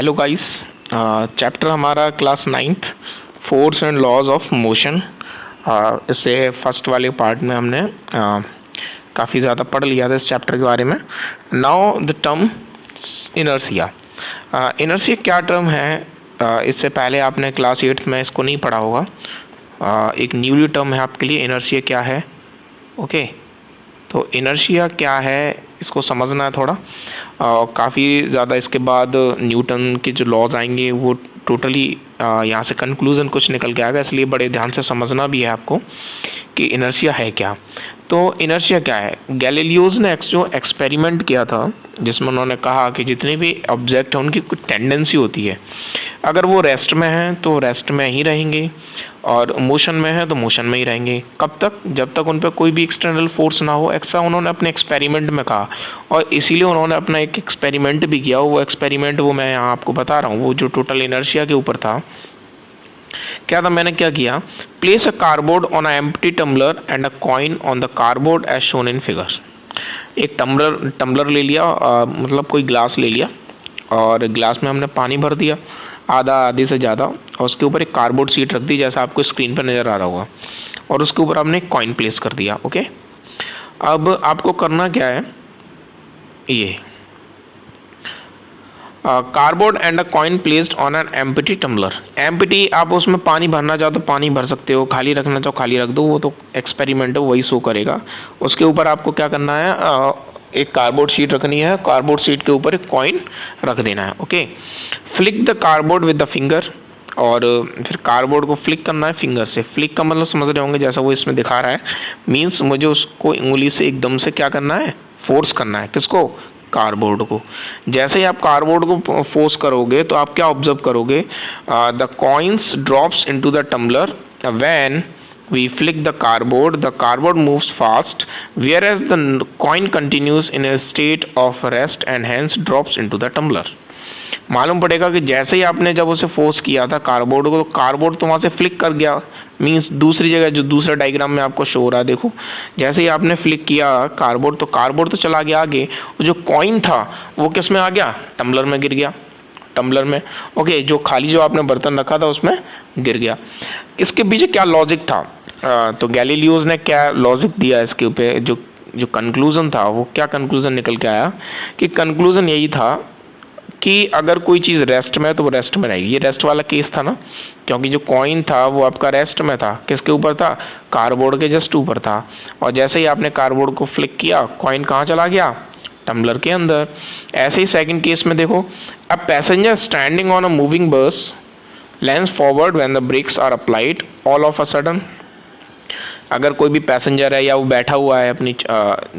Hello guys. Chapter हमारा class 9th force and laws of motion. इससे first वाले part में हमने काफ़ी ज़्यादा पढ़ लिया था इस चैप्टर के बारे में। Now the term inertia. Inertia क्या टर्म है? इससे पहले आपने क्लास 8th में इसको नहीं पढ़ा होगा। एक न्यूली टर्म है आपके लिए। इनर्शिया क्या है? ओके तो इनर्शिया क्या है इसको समझना है थोड़ा। काफ़ी ज़्यादा इसके बाद न्यूटन के जो लॉज आएंगे वो टोटली यहाँ से कंक्लूज़न कुछ निकल के आएगा, इसलिए बड़े ध्यान से समझना भी है आपको कि इनर्शिया है क्या। तो इनर्शिया क्या है? गैलीलियोज ने जो एक्सपेरिमेंट किया था जिसमें उन्होंने कहा कि जितने भी ऑब्जेक्ट हैं उनकी कुछ टेंडेंसी होती है, अगर वो रेस्ट में हैं तो रेस्ट में ही रहेंगे और मोशन में है तो मोशन में ही रहेंगे। कब तक? जब तक उन पर कोई भी एक्सटर्नल फोर्स ना हो। ऐसा उन्होंने अपने एक्सपेरिमेंट में कहा और इसीलिए उन्होंने अपना एक एक्सपेरिमेंट भी किया। वो एक्सपेरिमेंट वो मैं यहाँ आपको बता रहा हूँ, वो जो टोटल इनर्शिया के ऊपर था। क्या था? मैंने क्या किया, place a cardboard on a empty tumbler and a coin on the cardboard as shown in figure. एक टम्बलर ले लिया, मतलब कोई ग्लास ले लिया और ग्लास में हमने पानी भर दिया आधी से ज़्यादा, और उसके ऊपर एक कार्डबोर्ड शीट रख दी जैसा आपको स्क्रीन पर नज़र आ रहा होगा, और उसके ऊपर हमने एक कॉइन प्लेस कर दिया। ओके, अब आपको करना क्या है, ये cardboard and a coin placed on an empty tumbler. Empty, आप उसमें पानी भरना चाहो तो पानी भर सकते हो, खाली रखना चाहो खाली रख दो, वो तो एक्सपेरिमेंट है वही शो करेगा। उसके ऊपर आपको क्या करना है, एक कार्डबोर्ड शीट रखनी है, कार्डबोर्ड शीट के ऊपर एक कॉइन रख देना है। Okay, flick the cardboard with the finger, और फिर कार्डबोर्ड को फ्लिक करना है फिंगर से। फ्लिक का मतलब समझ रहे होंगे, जैसा वो इसमें दिखा रहा है, मीन्स मुझे उसको उंगली से एकदम से क्या करना है, फोर्स करना है। किसको? कार्डबोर्ड को। जैसे ही आप कार्डबोर्ड को फोर्स करोगे तो आप क्या ऑब्जर्व करोगे, the coins drops into the tumbler when we flick the cardboard moves fast, whereas the coin continues in a state of rest and hence drops into the tumbler। मालूम पड़ेगा कि जैसे ही आपने जब उसे फोर्स किया था कार्डबोर्ड को, तो कार्डबोर्ड तो वहाँ से फ्लिक कर गया, मीन्स दूसरी जगह, जो दूसरा डायग्राम में आपको शो हो रहा है देखो, जैसे ही आपने फ्लिक किया कार्डबोर्ड तो कार्डबोर्ड तो चला गया आगे, और जो कॉइन था वो किस में आ गया, टम्बलर में गिर गया, टम्बलर में। ओके, जो खाली जो आपने बर्तन रखा था उसमें गिर गया। इसके पीछे क्या लॉजिक था? तो गैलीलियोज ने क्या लॉजिक दिया इसके ऊपर, जो कंक्लूज़न था वो क्या कंक्लूज़न निकल के आया कि कंक्लूज़न यही था कि अगर कोई चीज़ रेस्ट में है तो वो रेस्ट में रहेगी। ये रेस्ट वाला केस था ना, क्योंकि जो कॉइन था वो आपका रेस्ट में था। किसके ऊपर था? कार्डबोर्ड के जस्ट ऊपर था। और जैसे ही आपने कार्डबोर्ड को फ्लिक किया, कॉइन कहाँ चला गया? टम्बलर के अंदर। ऐसे ही सेकंड केस में देखो, a passenger standing on a moving bus leans forward when the brakes are applied all of a sudden. अगर कोई भी पैसेंजर है या वो बैठा हुआ है, अपनी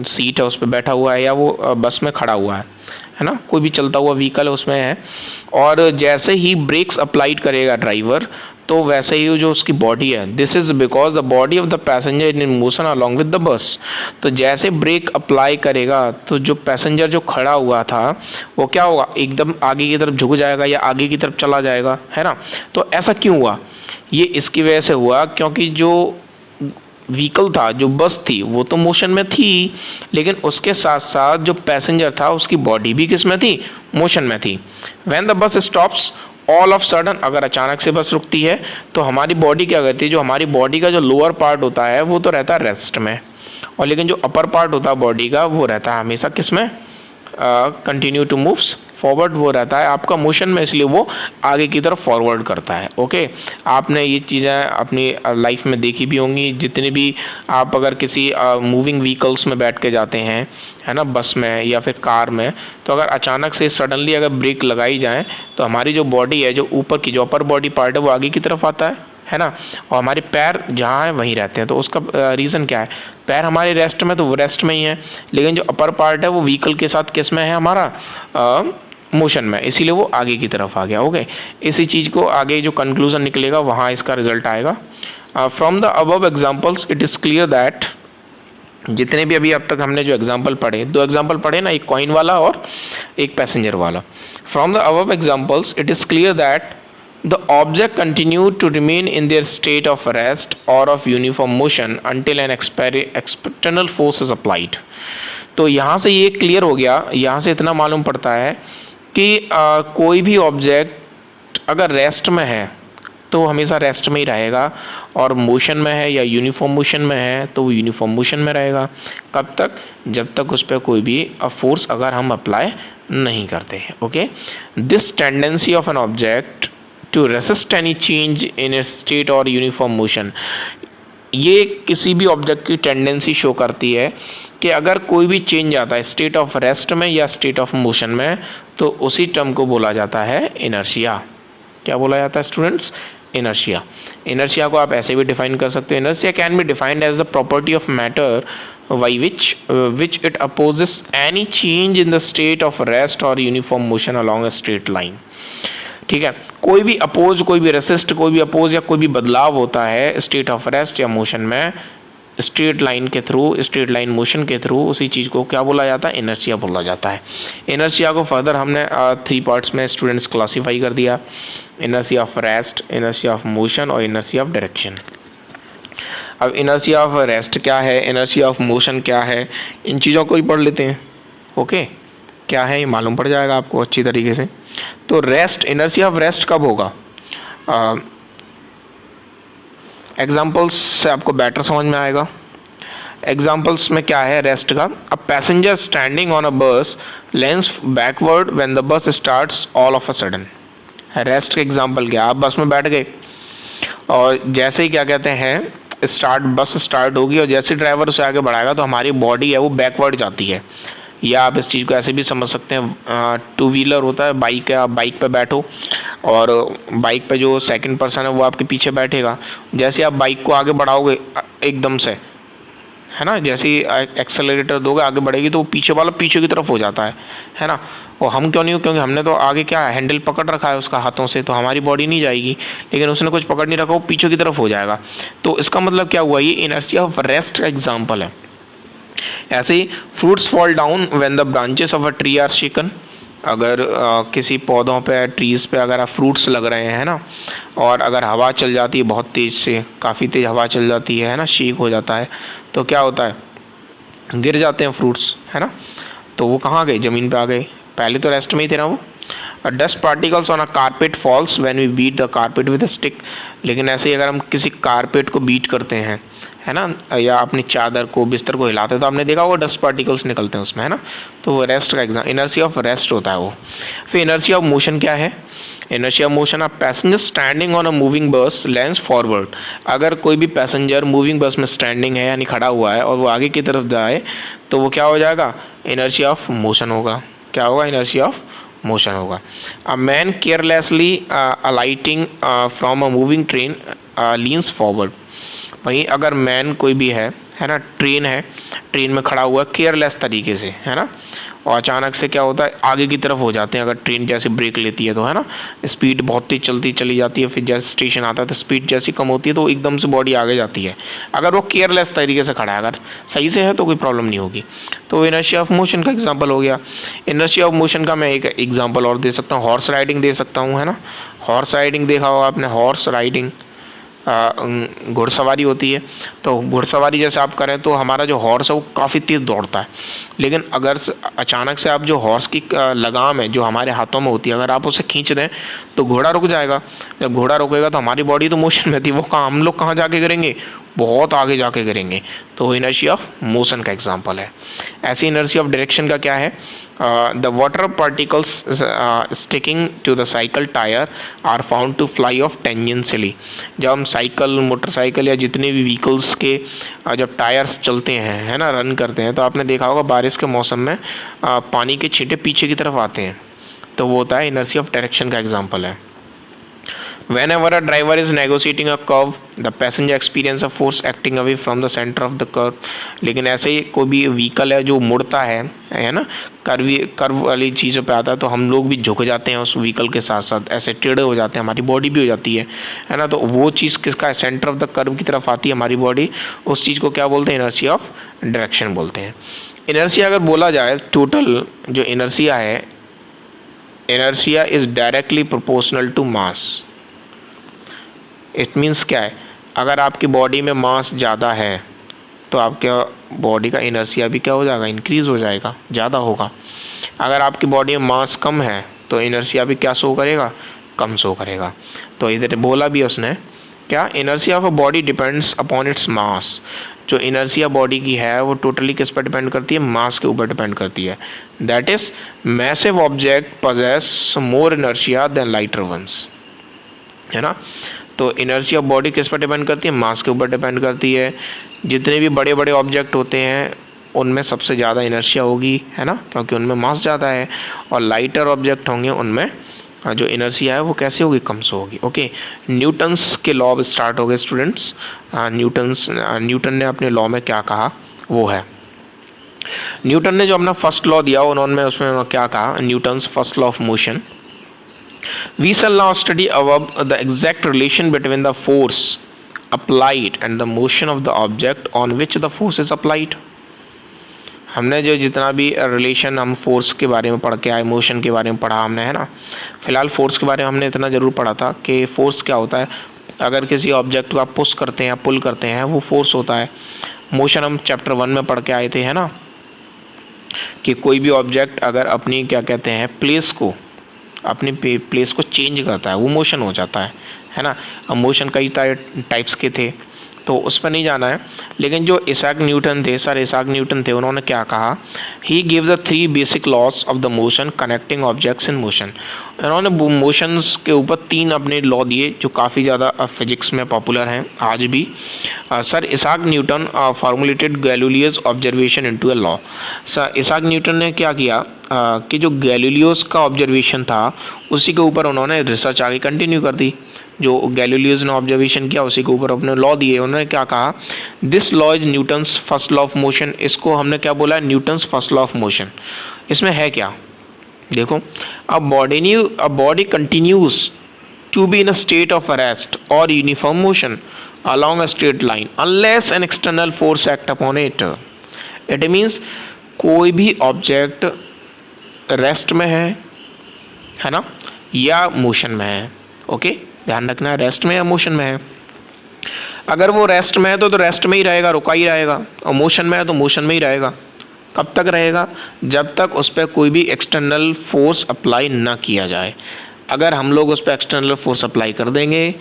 सीट है उस पर बैठा हुआ है, या वो बस में खड़ा हुआ है ना, कोई भी चलता हुआ व्हीकल है उसमें है, और जैसे ही ब्रेक्स अप्लाइड करेगा ड्राइवर, तो वैसे ही जो उसकी बॉडी है, this is because the body of the passenger in motion along with the bus. तो जैसे ब्रेक अप्लाई करेगा तो जो पैसेंजर जो खड़ा हुआ था वो क्या होगा, एकदम आगे की तरफ झुक जाएगा या आगे की तरफ चला जाएगा, है ना। तो ऐसा क्यों हुआ? ये इसकी वजह से हुआ क्योंकि जो व्हीकल था, जो बस थी, वो तो मोशन में थी, लेकिन उसके साथ साथ जो पैसेंजर था उसकी बॉडी भी किस में थी? मोशन में थी। When the bus stops all of sudden, अगर अचानक से बस रुकती है तो हमारी बॉडी क्या करती है, जो हमारी बॉडी का जो लोअर पार्ट होता है वो तो रहता है रेस्ट में, और लेकिन जो अपर पार्ट होता है बॉडी का वो रहता है हमेशा किस में? कंटिन्यू टू मूव्स फॉरवर्ड, वो रहता है आपका मोशन में, इसलिए वो आगे की तरफ फॉरवर्ड करता है। ओके, आपने ये चीज़ें अपनी लाइफ में देखी भी होंगी। जितने भी आप अगर किसी मूविंग व्हीकल्स में बैठ के जाते हैं, है ना, बस में या फिर कार में, तो अगर अचानक से सडनली अगर ब्रेक लगाई जाए तो हमारी जो बॉडी है, जो ऊपर की जो अपर बॉडी पार्ट है वो आगे की तरफ आता है ना, और हमारे पैर जहाँ हैं वहीं रहते हैं। तो उसका रीज़न क्या है? पैर हमारे रेस्ट में तो वो रेस्ट में ही है, लेकिन जो अपर पार्ट है वो व्हीकल के साथ किस में है, हमारा मोशन में, इसीलिए वो आगे की तरफ आ गया। ओके, इसी चीज़ को आगे जो कंक्लूजन निकलेगा वहाँ इसका रिजल्ट आएगा। From the above examples it is clear that, जितने भी अभी अब तक हमने जो एग्जाम्पल पढ़े, 2 एग्जाम्पल पढ़े ना, एक कॉइन वाला और एक पैसेंजर वाला। From the above examples it is clear that the object continued to remain in their state of rest or of uniform motion until an external force is applied। तो यहाँ से ये क्लियर हो गया, यहाँ से इतना मालूम पड़ता है कि कोई भी ऑब्जेक्ट अगर रेस्ट में है तो हमेशा रेस्ट में ही रहेगा, और मोशन में है या यूनिफॉर्म मोशन में है तो वो यूनिफॉर्म मोशन में रहेगा। कब तक? जब तक उस पर कोई भी फोर्स अगर हम अप्लाई नहीं करते हैं। Okay, this tendency of an object to resist any change in a state or uniform motion, ये किसी भी ऑब्जेक्ट की टेंडेंसी शो करती है कि अगर कोई भी चेंज आता है स्टेट ऑफ रेस्ट में या स्टेट ऑफ मोशन में, तो उसी टर्म को बोला जाता है इनर्शिया। क्या बोला जाता है स्टूडेंट्स? इनर्शिया। इनर्शिया को आप ऐसे भी डिफाइन कर सकते हो, inertia can be defined as the property of matter by which it opposes any change in the state of rest or uniform motion along a straight line। ठीक है, कोई भी अपोज, कोई भी रेसिस्ट, कोई भी अपोज या कोई भी बदलाव होता है स्टेट ऑफ रेस्ट या मोशन में, स्ट्रेट लाइन के थ्रू, स्ट्रेट लाइन मोशन के थ्रू, उसी चीज़ को क्या बोला जाता है? इनर्शिया बोला जाता है। इनर्शिया को फर्दर हमने 3 पार्ट्स में स्टूडेंट्स क्लासीफाई कर दिया, inertia of rest, inertia of motion और इनर्शिया ऑफ डायरेक्शन। अब इनर्शिया ऑफ रेस्ट क्या है, इनर्शिया ऑफ मोशन क्या है, इन चीज़ों को ही पढ़ लेते हैं। ओके, क्या है ये मालूम पड़ जाएगा आपको अच्छी तरीके से। तो रेस्ट, इनर्शिया ऑफ रेस्ट कब होगा? एग्जाम्पल्स से आपको बेटर समझ में आएगा। एग्जाम्पल्स में क्या है रेस्ट का? A passenger standing on a bus leans backward when the bus starts all of a sudden. Rest का एग्जाम्पल क्या? आप बस में बैठ गए और जैसे ही क्या कहते हैं बस स्टार्ट होगी और जैसे ड्राइवर उसे आगे बढ़ाएगा तो हमारी बॉडी है वो बैकवर्ड जाती है। या आप इस चीज़ को ऐसे भी समझ सकते हैं, 2 व्हीलर होता है, बाइक है, आप बाइक पे बैठो और बाइक पे जो सेकंड पर्सन है वो आपके पीछे बैठेगा। जैसे आप बाइक को आगे बढ़ाओगे एकदम से, है ना, जैसे ही एक्सेलरेटर दोगे आगे बढ़ेगी तो वो पीछे वाला पीछे की तरफ हो जाता है ना। और हम क्यों नहीं हो? क्योंकि हमने तो आगे क्या हैंडल पकड़ रखा है उसका हाथों से, तो हमारी बॉडी नहीं जाएगी, लेकिन उसने कुछ पकड़ नहीं रखा, वो पीछे की तरफ हो जाएगा। तो इसका मतलब क्या हुआ? ये इनर्शिया ऑफ रेस्ट का एग्जाम्पल है। ऐसे ही fruits fall down when the branches of a tree are shaken. अगर किसी पौधों पे, ट्रीज़ पे अगर फ्रूट्स लग रहे हैं ना, और अगर हवा चल जाती है बहुत तेज़ से, काफ़ी तेज़ हवा चल जाती है ना, शेक हो जाता है, तो क्या होता है? गिर जाते हैं फ्रूट्स, है ना। तो वो कहाँ गए? ज़मीन पे आ गए। पहले तो रेस्ट में ही थे ना वो। Dust particles on a carpet falls when we beat the carpet with a stick. लेकिन ऐसे ही अगर हम किसी कारपेट को बीट करते हैं, है ना, या अपनी चादर को, बिस्तर को हिलाते हैं, तो आपने देखा होगा डस्ट पार्टिकल्स निकलते हैं उसमें, है ना। तो वो रेस्ट का एग्जाम, इनर्शिया ऑफ रेस्ट होता है वो। फिर इनर्शिया ऑफ मोशन क्या है? इनर्शिया ऑफ मोशन, आप passenger standing on a moving bus leans forward. अगर कोई भी पैसेंजर मूविंग बस में स्टैंडिंग है यानी खड़ा हुआ है और वो आगे की तरफ जाए तो वो क्या हो जाएगा? इनर्शिया ऑफ मोशन होगा। क्या होगा? इनर्शिया ऑफ मोशन होगा। A man carelessly alighting from a moving train leans forward. वहीं अगर मैन कोई भी है ना, ट्रेन है, ट्रेन में खड़ा हुआ केयरलेस तरीके से, है ना, और अचानक से क्या होता है? आगे की तरफ हो जाते हैं। अगर ट्रेन जैसे ब्रेक लेती है तो, है ना, स्पीड बहुत तेज चलती चली जाती है, फिर जैसे स्टेशन आता है तो स्पीड जैसी कम होती है तो एकदम से बॉडी आगे जाती है। अगर वो केयरलेस तरीके से खड़ा है, अगर सही से है तो कोई प्रॉब्लम नहीं होगी। तो इनर्शिया ऑफ मोशन का एग्जाम्पल हो गया। इनर्शिया ऑफ मोशन का मैं एक एग्जाम्पल और दे सकता हूँ, हॉर्स राइडिंग दे सकता हूँ, है ना। हॉर्स राइडिंग देखा होगा आपने, हॉर्स राइडिंग घुड़सवारी होती है। तो घुड़सवारी जैसे आप करें तो हमारा जो हॉर्स है वो काफ़ी तेज़ दौड़ता है, लेकिन अगर अचानक से आप जो हॉर्स की लगाम है जो हमारे हाथों में होती है, अगर आप उसे खींच दें तो घोड़ा रुक जाएगा। जब घोड़ा रुकेगा तो हमारी बॉडी तो मोशन में थी, वो हम लोग कहाँ जाके गिरेंगे? बहुत आगे जाके गिरेंगे। तो इनर्शिया ऑफ मोशन का एग्जाम्पल है। ऐसे इनर्शिया ऑफ डायरेक्शन का क्या है? The water particles sticking to the cycle tyre are found to fly off tangentially. जब हम साइकिल, मोटरसाइकिल या जितने भी व्हीकल्स के जब टायर्स चलते हैं, है ना, रन करते हैं, तो आपने देखा होगा बारिश के मौसम में पानी के छींटे पीछे की तरफ आते हैं, तो वो होता है इनर्शिया ऑफ डायरेक्शन का एग्जाम्पल है। Whenever a driver is negotiating a curve, the passenger experience a force acting away from the center of the curve। लेकिन ऐसे ही कोई भी व्हीकल है जो मुड़ता है ना, कर्व वाली चीज़ों पे आता है, तो हम लोग भी झुक जाते हैं उस व्हीकल के साथ साथ, ऐसे टेढ़े हो जाते हैं, हमारी बॉडी भी हो जाती है ना। तो वो चीज़ किसका है? सेंटर ऑफ द कर्व की तरफ आती है हमारी बॉडी। उस चीज़ को क्या बोलते हैं? इनर्शिया ऑफ डायरेक्शन बोलते हैं। इनर्शिया अगर बोला जाए, टोटल जो इनर्शिया है, inertia is directly proportional to mass. It means क्या है? अगर आपकी बॉडी में मास ज़्यादा है तो आपके बॉडी का इनर्शिया भी क्या हो जाएगा? इंक्रीज़ हो जाएगा, ज़्यादा होगा। अगर आपकी बॉडी में मास कम है तो इनर्शिया भी क्या शो करेगा, कम शो करेगा। तो इधर बोला भी उसने क्या, inertia of a body depends upon its mass. जो इनर्शिया बॉडी की है वो टोटली किस पर डिपेंड करती है, मास के ऊपर डिपेंड करती है। That is massive object possess more inertia than lighter ones, है ना। तो इनर्शिया बॉडी किस पर डिपेंड करती है, मास के ऊपर डिपेंड करती है। जितने भी बड़े बड़े ऑब्जेक्ट होते हैं उनमें सबसे ज़्यादा इनर्शिया होगी, है ना, क्योंकि उनमें मास ज़्यादा है। और लाइटर ऑब्जेक्ट होंगे उनमें जो इनर्शिया है वो कैसे होगी, कम से होगी। ओके, न्यूटन्स के लॉ अब स्टार्ट हो गए स्टूडेंट्स। न्यूटन ने अपने लॉ में क्या कहा वो है, न्यूटन ने जो अपना फर्स्ट लॉ दिया उन्होंने उसमें क्या कहा, Newton's first law of motion. We shall now study above the exact relation between the force applied and the motion of the object on which the force is applied. हमने जो जितना भी relation हम फोर्स के बारे में पढ़ के आए, मोशन के बारे में पढ़ा हमने, है ना। फिलहाल फोर्स के बारे में हमने इतना ज़रूर पढ़ा था कि फोर्स क्या होता है, अगर किसी ऑब्जेक्ट को आप पुश करते हैं, पुल करते हैं, वो फोर्स होता है। मोशन हम चैप्टर 1 में पढ़ के आए थे, है ना, कि कोई भी ऑब्जेक्ट अगर अपनी क्या कहते हैं प्लेस को, अपनी प्लेस को चेंज करता है वो मोशन हो जाता है ना। अब मोशन कई टाइप्स के थे तो उस पर नहीं जाना है। लेकिन जो इसाक न्यूटन थे, सर इसाक न्यूटन थे, उन्होंने क्या कहा, he give the 3 basic laws of the motion connecting objects in motion. उन्होंने मोशंस के ऊपर 3 अपने लॉ दिए जो काफ़ी ज़्यादा फिजिक्स में पॉपुलर हैं आज भी। Sir Isaac Newton formulated Galileo's observation into a law. Sir Isaac Newton ने क्या किया कि जो गैलीलियोस का ऑब्जर्वेशन था उसी के ऊपर उन्होंने रिसर्च आगे कंटिन्यू कर दी। जो गैलीलियोस ने ऑब्जर्वेशन किया उसी के ऊपर अपने लॉ दिए। उन्होंने क्या कहा, this law is Newton's first law of motion. इसको हमने क्या बोला, Newton's first law of motion. इसमें है क्या, देखो, a body continues to be in a state of rest और uniform motion along a straight line unless an external force act upon it. It means कोई भी ऑब्जेक्ट रेस्ट में है ना, या मोशन में है। ओके, ध्यान रखना, रेस्ट में या मोशन में है। अगर वो रेस्ट में है तो रेस्ट में ही रहेगा, रुका ही रहेगा, और मोशन में है तो मोशन में ही रहेगा। कब तक रहेगा, जब तक उस पर कोई भी एक्सटर्नल फोर्स अप्लाई ना किया जाए। अगर हम लोग उस पर एक्सटर्नल फोर्स अप्लाई कर देंगे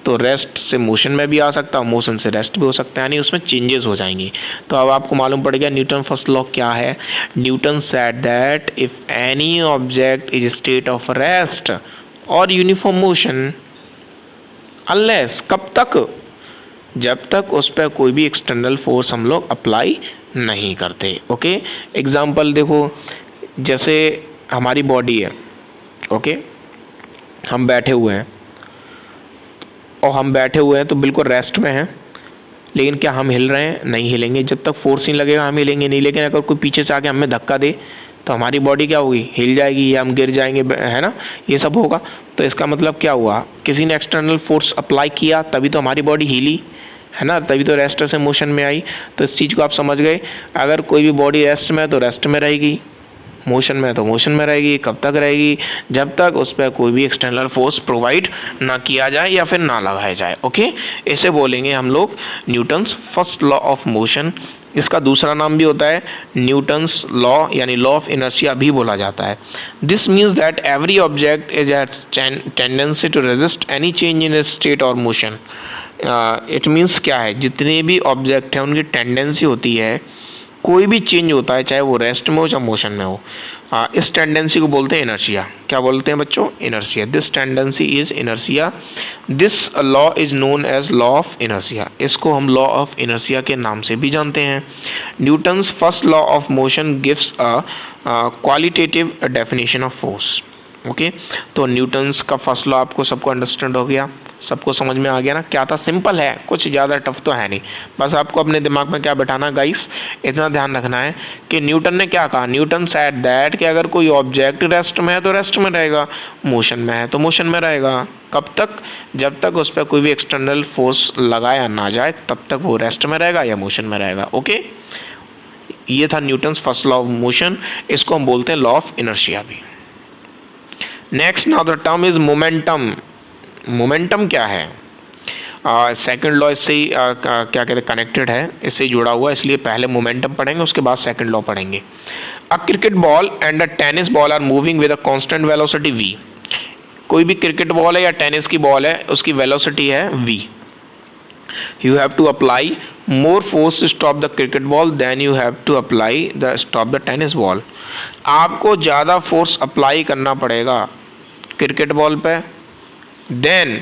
तो रेस्ट से मोशन में भी आ सकता है, मोशन से रेस्ट भी हो सकता है, यानी उसमें चेंजेस हो जाएंगी। तो अब आपको मालूम पड़ गया न्यूटन फर्स्ट लॉ क्या है। Newton said that if any object is state of rest और यूनिफॉर्म मोशन अनलेस, कब तक, जब तक उस पर कोई भी एक्सटर्नल फोर्स हम लोग अप्लाई नहीं करते। ओके, एग्जाम्पल देखो, जैसे हमारी बॉडी है, ओके, हम बैठे हुए हैं और हम बैठे हुए हैं तो बिल्कुल रेस्ट में हैं, लेकिन क्या हम हिल रहे हैं, नहीं हिलेंगे। जब तक फोर्स नहीं लगेगा हम हिलेंगे नहीं। लेकिन अगर कोई पीछे से आके हमें धक्का दे तो हमारी बॉडी क्या होगी, हिल जाएगी, या हम गिर जाएंगे, है ना, ये सब होगा। तो इसका मतलब क्या हुआ, किसी ने एक्सटर्नल फोर्स अप्लाई किया तभी तो हमारी बॉडी हिली, है ना, तभी तो रेस्ट से मोशन में आई। तो इस चीज़ को आप समझ गए। अगर कोई भी बॉडी रेस्ट में है तो रेस्ट में रहेगी, मोशन में है तो मोशन में रहेगी। कब तक रहेगी, जब तक उस पर कोई भी एक्सटर्नल फोर्स प्रोवाइड ना किया जाए या फिर ना लगाया जाए। ओके, इसे बोलेंगे हम लोग Newton's first law of motion. इसका दूसरा नाम भी होता है न्यूटन्स लॉ, यानी लॉ ऑफ इनर्शिया भी बोला जाता है। This means that every object is has tendency to resist any change in its state or motion. It means क्या है, जितने भी ऑब्जेक्ट हैं उनकी टेंडेंसी होती है, कोई भी चेंज होता है चाहे वो रेस्ट में हो चाहे मोशन में हो, इस टेंडेंसी को बोलते हैं इनर्शिया। क्या बोलते हैं बच्चों, inertia. This tendency is inertia. This law is known as law of inertia. इसको हम लॉ ऑफ इनर्शिया के नाम से भी जानते हैं। Newton's first law of motion gives a qualitative definition of force. Okay, तो न्यूटन्स का फर्स्ट लॉ आपको सबको अंडरस्टैंड हो गया, सबको समझ में आ गया ना। क्या था, सिंपल है, कुछ ज़्यादा टफ तो है नहीं। बस आपको अपने दिमाग में क्या बैठाना गाइस, इतना ध्यान रखना है कि न्यूटन ने क्या कहा। न्यूटन सेड दैट कि अगर कोई ऑब्जेक्ट रेस्ट में है तो रेस्ट में रहेगा, मोशन में है तो मोशन में रहेगा। कब तक, जब तक उस पर कोई भी एक्सटर्नल फोर्स लगाया ना जाए तब तक वो रेस्ट में रहेगा या मोशन में रहेगा। ओके, ये था Newton's first law of motion. इसको हम बोलते हैं लॉ ऑफ इनर्शिया भी। Next now the term is momentum. Momentum क्या है, सेकंड लॉ इससे ही क्या कहते हैं कनेक्टेड है, इससे जुड़ा हुआ है, इसलिए पहले मोमेंटम पढ़ेंगे उसके बाद सेकंड लॉ पढ़ेंगे। A cricket ball and a tennis ball are moving with a constant velocity v। कोई भी क्रिकेट बॉल है या टेनिस की बॉल है, उसकी वेलोसिटी है v। You have to apply more force to stop the cricket ball than you have to apply the stop the tennis ball। आपको ज़्यादा फोर्स अप्लाई करना पड़ेगा क्रिकेट बॉल पे देन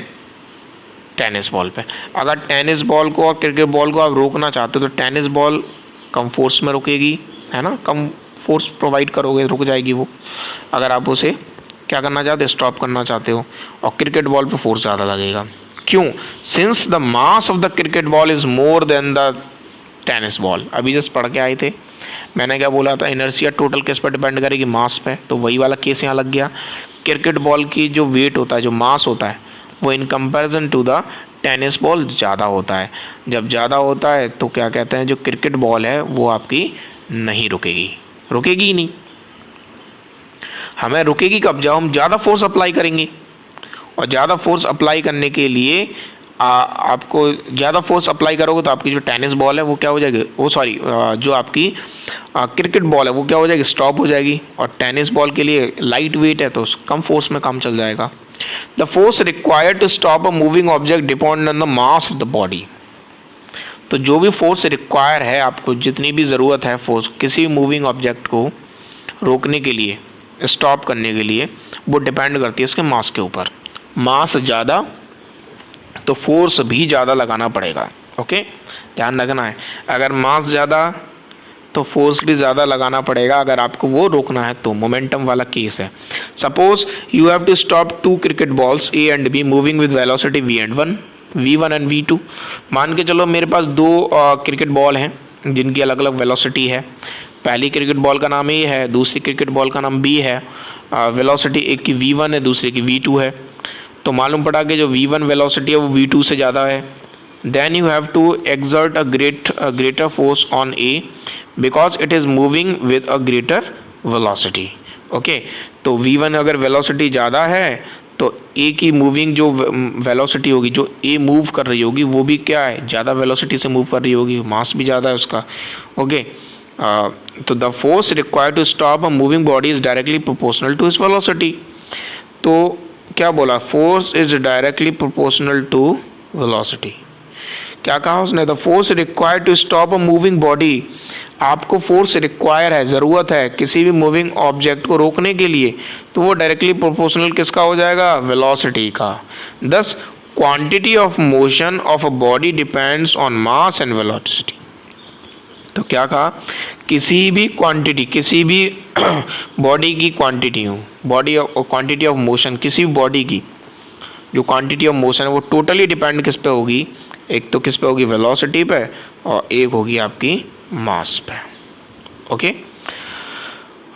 टेनिस बॉल पे। अगर टेनिस बॉल को और cricket ball को आप रोकना चाहते हो तो टेनिस बॉल कम फोर्स में रुकेगी, है ना, कम फोर्स प्रोवाइड करोगे, रुक जाएगी वो। अगर आप उसे क्या करना चाहते हो, स्टॉप करना चाहते हो, और क्रिकेट बॉल पे फोर्स ज़्यादा लगेगा। क्यों? Since the mass of the cricket ball is more than the tennis ball. अभी जस्ट पढ़ के आए थे, मैंने क्या बोला था, इनर्शिया टोटल किस पर डिपेंड करेगी, मास पे। तो वही वाला केस यहाँ लग गया। क्रिकेट बॉल की जो वेट होता है, जो मास होता है, वो in comparison to the tennis ball ज़्यादा होता है। जब ज़्यादा होता है तो क्या कहते हैं, जो क्रिकेट बॉल है वो आपकी नहीं रुकेगी, रुकेगी ही नहीं। हमें रुकेगी कब, जब हम ज़्यादा फोर्स अप्लाई करेंगे। और ज़्यादा फोर्स अप्लाई करने के लिए आपको ज़्यादा फोर्स अप्लाई करोगे तो आपकी जो टेनिस बॉल है वो क्या हो जाएगी, वो सॉरी जो आपकी क्रिकेट बॉल है वो क्या हो जाएगी, स्टॉप हो जाएगी। और टेनिस बॉल के लिए लाइट वेट है तो कम फोर्स में काम चल जाएगा। The force required to stop a moving object depend on the mass of the body. तो जो भी फोर्स रिक्वायर है, आपको जितनी भी ज़रूरत है फोर्स किसी मूविंग ऑब्जेक्ट को रोकने के लिए, स्टॉप करने के लिए, वो डिपेंड करती है उसके मास के ऊपर। मास ज़्यादा तो फोर्स भी ज़्यादा लगाना पड़ेगा। ओके, ध्यान रखना है, अगर मास ज़्यादा तो फोर्स भी ज़्यादा लगाना पड़ेगा अगर आपको वो रोकना है तो। मोमेंटम वाला केस है। Suppose you have to stop two cricket balls A and B moving with velocity v1 and v2। मान के चलो मेरे पास दो क्रिकेट बॉल हैं जिनकी अलग अलग वेलोसिटी है। पहली क्रिकेट बॉल का नाम ए है, दूसरी क्रिकेट बॉल का नाम बी है। वेलोसिटी एक की v1 है, दूसरे की v2 है। तो मालूम पड़ा कि जो v1 वेलोसिटी है वो v2 से ज़्यादा है। Then you have to exert a greater force on A because it is moving with a greater velocity. Okay, तो v1 अगर वेलोसिटी ज़्यादा है तो ए की मूविंग जो वेलोसिटी होगी, जो ए मूव कर रही होगी, वो भी क्या है, ज़्यादा वेलोसिटी से मूव कर रही होगी, मास भी ज़्यादा है उसका। ओके, तो the force required to stop a moving body is directly proportional to इस वेलोसिटी। तो क्या बोला, force is directly proportional to velocity. क्या कहा उसने, the force required to stop a moving body. आपको फोर्स रिक्वायर है, ज़रूरत है किसी भी मूविंग ऑब्जेक्ट को रोकने के लिए, तो वो डायरेक्टली प्रोपोर्शनल किसका हो जाएगा, वेलोसिटी का। दस quantity of motion of a body depends on mass and velocity. तो क्या कहा, किसी भी क्वांटिटी, किसी भी बॉडी की क्वांटिटी हो, बॉडी क्वांटिटी ऑफ मोशन, किसी भी बॉडी की जो क्वांटिटी ऑफ मोशन है वो टोटली डिपेंड किस पे होगी, एक तो किस पे होगी, वेलोसिटी पे, और एक होगी आपकी मास पे। Okay,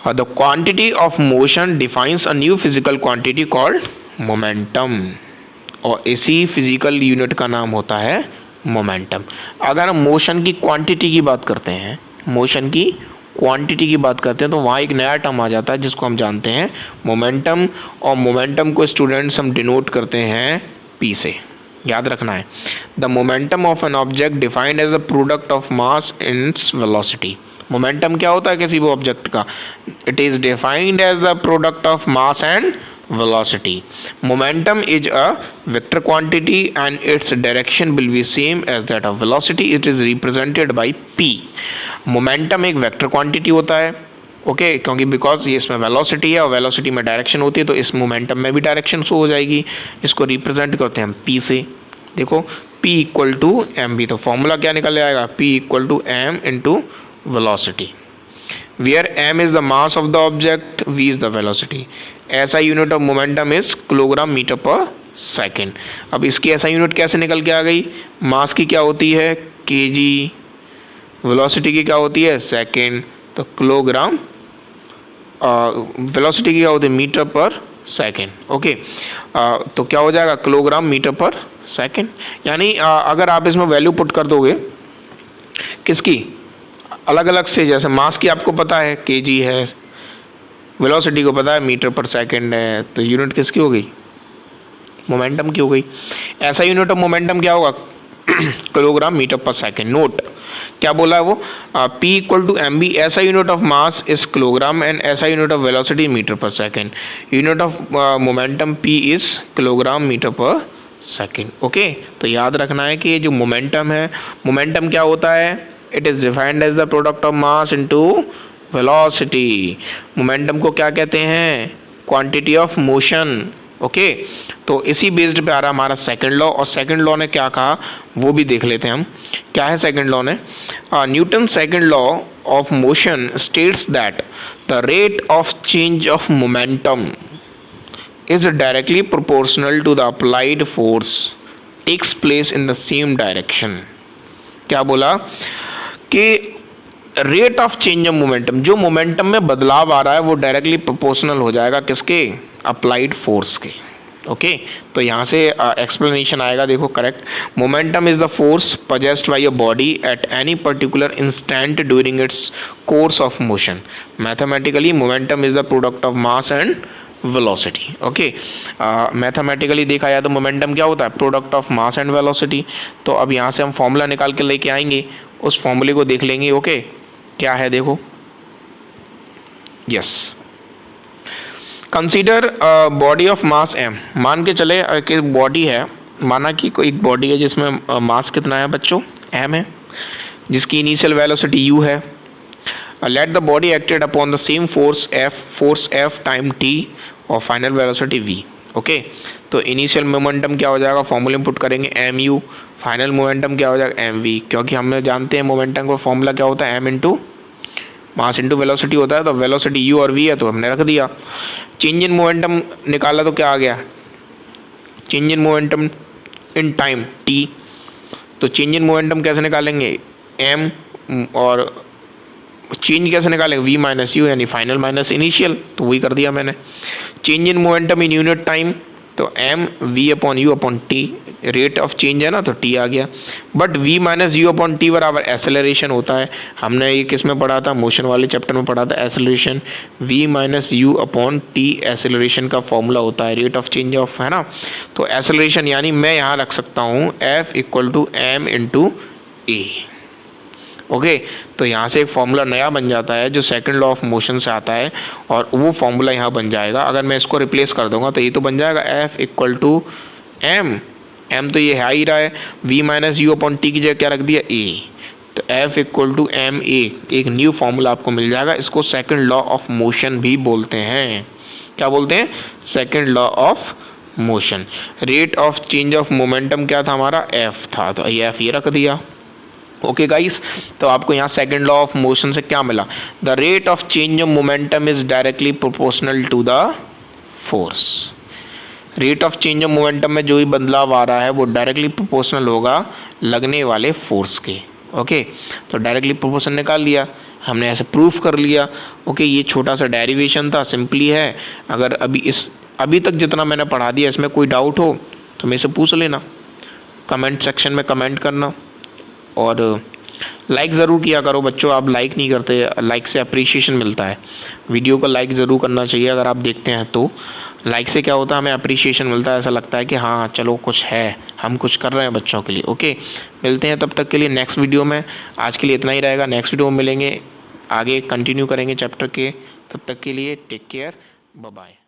the quantity of motion defines a new physical quantity called momentum. और इसी फिजिकल यूनिट का नाम होता है मोमेंटम। अगर हम मोशन की क्वांटिटी की बात करते हैं, मोशन की क्वांटिटी की बात करते हैं, तो वहाँ एक नया टर्म आ जाता है जिसको हम जानते हैं मोमेंटम। और मोमेंटम को स्टूडेंट्स हम डिनोट करते हैं पी से, याद रखना है। The momentum of an object defined as the product of mass and velocity. Momentum क्या होता है किसी भी ऑब्जेक्ट का, it is defined as the product of mass and velocity. Momentum is a vector quantity and its direction will be same as that of velocity. It is represented by p. Momentum एक vector quantity होता है, okay, क्योंकि because ये इसमें velocity है और velocity में direction होती है, तो इस मोमेंटम में भी डायरेक्शन शो हो जाएगी। इसको रिप्रेजेंट करते हैं हम p से। देखो p equal to M B, तो फॉर्मूला क्या निकल आएगा, p equal to M into velocity, where m is the mass of the object, v is the velocity. ऐसा unit of momentum is kilogram metre per second. अब इसकी ऐसा unit कैसे निकल के आ गई, मास की क्या होती है kg, वेलोसिटी की क्या होती है सेकेंड, तो किलोग्राम, वेलोसिटी की क्या होती है मीटर पर सेकेंड। ओके, तो क्या हो जाएगा किलोग्राम मीटर पर सेकेंड। यानी अगर आप इसमें वैल्यू पुट कर दोगे किसकी, अलग अलग से, जैसे मास की आपको पता है kg है, वेलोसिटी को पता है मीटर पर सेकंड है, तो यूनिट किसकी हो गई, मोमेंटम की हो गई। ऐसा यूनिट ऑफ मोमेंटम क्या होगा, kilogram metre per second. Note क्या बोला है वो, P equal to M V, SI unit of mass is kilogram and SI unit of velocity metre per second. Unit of momentum P is kilogram metre per second. Okay, तो याद रखना है कि ये जो मोमेंटम है, मोमेंटम क्या होता है, it is defined as the product of mass into velocity. Momentum को क्या कहते हैं, क्वांटिटी ऑफ मोशन। ओके, तो इसी बेस्ड पे आ रहा हमारा सेकंड लॉ, और सेकंड लॉ ने क्या कहा वो भी देख लेते हैं हम। क्या है सेकंड लॉ ने, Newton second law of motion states that the rate of change of momentum is directly proportional to the applied force takes place in the same direction. क्या बोला कि rate of change of momentum, जो momentum में बदलाव आ रहा है वो directly proportional हो जाएगा किसके, अप्लाइड फोर्स के। ओके, तो यहाँ से एक्सप्लेनेशन आएगा, देखो correct. Momentum is the force possessed bye a body at any particular instant during its course of motion. Mathematically momentum is the product of mass and velocity. Okay, mathematically देखा जाए तो momentum क्या होता है, product of mass and velocity. तो अब यहाँ से हम फॉर्मूला निकाल के लेके आएंगे, उस फॉर्मूले को देख लेंगे। ओके, क्या है देखो, yes, consider body of mass m। मान के चले कि बॉडी है, माना कि कोई एक बॉडी है जिसमें मास कितना है बच्चों, m है, जिसकी इनिशियल वेलोसिटी u है। Let the body acted upon the same force f time t और फाइनल वेलोसिटी v। ओके, तो इनिशियल मोमेंटम क्या हो जाएगा, फॉर्मूले में पुट करेंगे mu, फाइनल मोमेंटम क्या हो जाएगा mv, क्योंकि हम जानते हैं मोमेंटम का फॉर्मूला क्या होता है, m into mass into velocity होता है। तो वेलोसिटी u और v है तो हमने रख दिया। चेंज इन मोमेंटम निकाला तो क्या आ गया, change in momentum in time t। तो चेंज इन मोमेंटम कैसे निकालेंगे, m, और चेंज कैसे निकालेंगे, v माइनस यू, यानी फाइनल माइनस इनिशियल, तो वही कर दिया मैंने। Change in momentum in unit time, तो m v upon you upon t, rate of change है ना तो t आ गया। But v minus U upon T बराबर एसेलरेशन होता है। हमने ये किस में पढ़ा था, मोशन वाले चैप्टर में पढ़ा था, acceleration. v minus U upon T acceleration का फॉर्मूला होता है, रेट ऑफ चेंज ऑफ, है ना। तो एसेलरेशन यानी मैं यहाँ रख सकता हूँ f equal to m into A. Okay, तो यहाँ से एक फॉर्मूला नया बन जाता है जो सेकंड लॉ ऑफ मोशन से आता है, और वो फॉर्मूला यहाँ बन जाएगा। अगर मैं इसको रिप्लेस कर दूंगा तो ये तो बन जाएगा f equal to m, m तो ये है ही रहा है, v minus U upon T की जगह क्या रख दिया, a, तो f equal to M A, एक न्यू फॉर्मूला आपको मिल जाएगा। इसको सेकंड लॉ ऑफ मोशन भी बोलते हैं। क्या बोलते हैं, second law of motion. Rate of change of momentum क्या था हमारा, f था, तो ये f ये रख दिया। ओके गाइस, तो आपको यहाँ सेकंड लॉ ऑफ मोशन से क्या मिला, the rate of change of momentum is directly proportional to the force. Rate of change of momentum में जो भी बदलाव आ रहा है वो डायरेक्टली प्रोपोर्शनल होगा लगने वाले फोर्स के। ओके, तो डायरेक्टली प्रोपोर्शनल निकाल लिया हमने, ऐसे प्रूफ कर लिया। ओके, ये छोटा सा डेरिवेशन था, सिंपली है। अगर अभी तक जितना मैंने पढ़ा दिया इसमें कोई डाउट हो तो मेरे से पूछ लेना, कमेंट सेक्शन में कमेंट करना, और लाइक ज़रूर किया करो बच्चों। आप लाइक नहीं करते, लाइक से अप्रिशिएशन मिलता है। वीडियो को लाइक ज़रूर करना चाहिए, अगर आप देखते हैं तो लाइक से क्या होता है, हमें अप्रिशिएशन मिलता है, ऐसा लगता है कि हाँ चलो कुछ है, हम कुछ कर रहे हैं बच्चों के लिए। ओके, मिलते हैं तब तक के लिए नेक्स्ट वीडियो में। आज के लिए इतना ही रहेगा, नेक्स्ट वीडियो में मिलेंगे, आगे कंटिन्यू करेंगे चैप्टर के। तब तक के लिए टेक केयर, बाय बाय।